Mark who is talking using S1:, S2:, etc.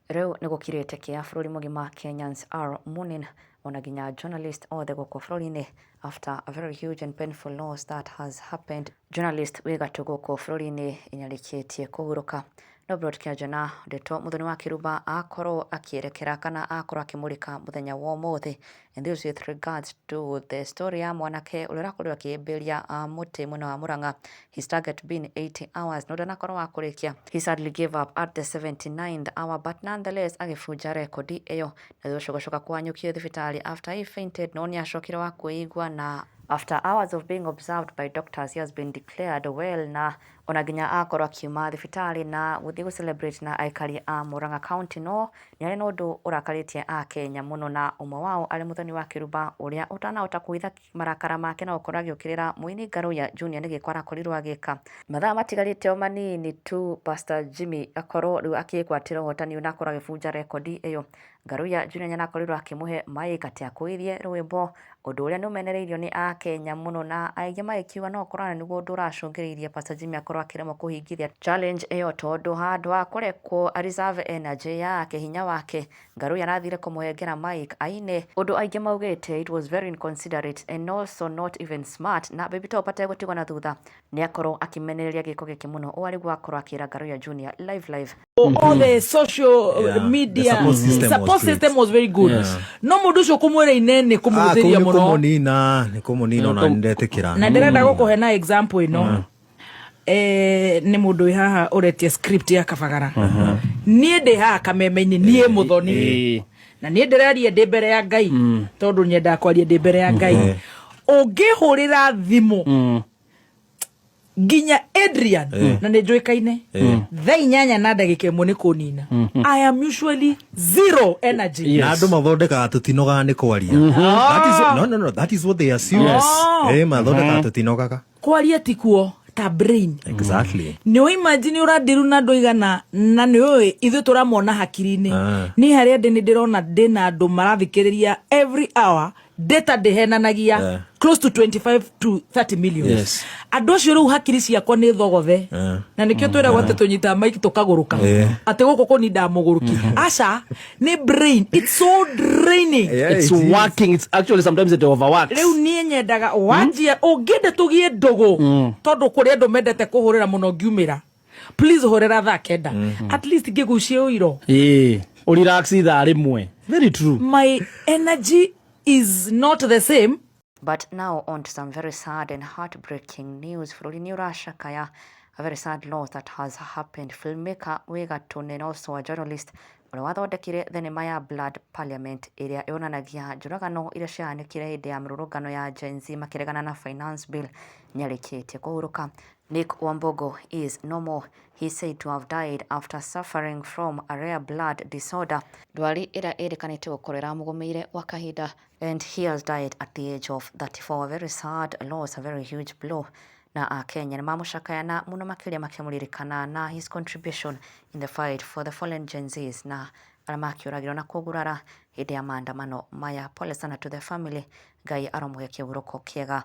S1: Rĩu nĩ gũkirĩte kĩa bũrũri mũgima Kenyans are mourning ona nginya journalist othe gũkũ bũrũri-inĩ after a very huge and painful loss that has happened. Journalist wĩ Gatû gũkũ bũrũri-inĩ nĩarĩkĩtie kũhurũka. No broadcast na ndeto muthoni wa Kiruba akorwo akierekera kana akorwo akimurika muthenya wa umuthi, and this with regards to the story ya mwanake uria rakorwo akieberia muti mwena wa Murang'a, his target being 80 hours no ndanakorwo wa kurikia. He sadly gave up at the 79th hour, but nonetheless agifunja rekodi iyo na gũcoka kwanyukio thibitari after he fainted. No niacokire wa kuigwa, na after hours of being observed by doctors he has been declared well, na ona nginya akorwo akiuma thibitari na guthii gu celebrate na aikari a Murang'a County. No nĩ no ndu urakaritie a Kenya muno, na umwe wao ari muthoni wa Kiruba uria utanahota kuitha marakara make na ukorwo agiukirira muini Ngaruya Junior nĩ gĩkora korirwo agika. Mathaa matigarite o manini tu Pastor Jimmy akorwo riu akikwatira hotani na akorwo agĩbunja rekodi iyo. Ngaruya Junior nyana akorirwo akimuhe mic ati akuithie rwimbo, undu uria numenereirio ni a Kenya muno, na aingĩ magĩkiuga no korana niguo undu uracũngĩrĩirie Pastor Jimmy akorwo akiremwo kuhingithia challenge iyo, tondu handu ha kurekwo a reserve energy yake, hinya wake, Ngaruya arathire kumuhengera mic aine. Undu aingĩ maugĩte it was very inconsiderate and also not even smart, na baby top ategũtigwo na thutha ni akorwo akimenereria gĩko gĩkĩ muno. O arĩguo akorwo akĩra Ngaruya Junior live.
S2: All the social media support system was very good. No mundu ucio kumwira inene kumuthiria muno
S3: ni kumunina na ndetekira
S2: na ndirenda gukuhe na example ino. Ni mundu haha uretie script ya kabagara. Nie ndi haha Kameme-ini nie muthoni na nie ndiraria ndi mbere ya Ngai tondu nyenda kwaria ndi mbere ya Ngai. Ungihurira thimu ginya Adrian na nĩ njuĩkaine thaa 8 na ndagĩka 1 nĩ kũnina. I am usually zero energy.
S3: Na andũ mathondekaga tutinoga nĩ kwaria. That is what they assume. Mathondekaga tutinogaga
S2: kwaria tikuo ta brain.
S3: Exactly.
S2: Nĩ imagine ũrandiru na andũ igana na nĩ ũĩ ithuĩ tũramona hakiri-inĩ. Nĩ harĩa ndĩ ndĩrona ndĩna andũ marathikĩrĩria every hour. Data dehenanagia close to 25 to 30 million. Andũ acio rĩu hakiri ciakwa nĩ thogothe. Na nĩkĩo twĩragwo atĩ tũnyita mic tukagũrũka. Atĩ gũkũ kũninda mũgũrũki. Aca nĩ brain. It's so draining.
S4: It's working. It's actually sometimes it overworks.
S2: Rĩu niĩ nyendaga wanjia ũngĩende tũgie ndũgũ tondũ kũrĩ andũ mendete kũhũrĩra mũno ngiumĩra. Please hũrĩra thaa 9. At least ngĩgucie ũiro.
S4: Relax ithaa rĩmwe. Very true.
S2: My energy is not the same.
S1: But now on to some very sad and heartbreaking news. Bũrũri-inĩ ũracakaya a very sad loss that has happened. Filmmaker wĩ Gatû and also a journalist ũrĩa wathondekire thenema ya Blood Parliament ĩrĩa yonanagia njũragano iria ciahanĩkire hĩndĩ ya mĩrũrũngano ya Gen Z makĩregana na finance bill nĩarĩkĩtie kũhurũka. Nick Wambogo is no more. He said to have died after suffering from a rare blood disorder. Ndwari ĩrĩa ĩrĩkanĩte gũkorwo ĩramũgũmĩire gwa kahinda, and he has died at the age of 34. A very sad loss, a very huge blow. Na a Kenya nĩ mamũcakaya na mũno makĩria makĩmũririkana na his contribution in the fight for the fallen Gen Zs na arĩa makĩũragĩrwo na kũgurara hĩndĩ ya maandamano maya. Pole sana to the family. Ngai aromũhe kĩhurũko kĩega.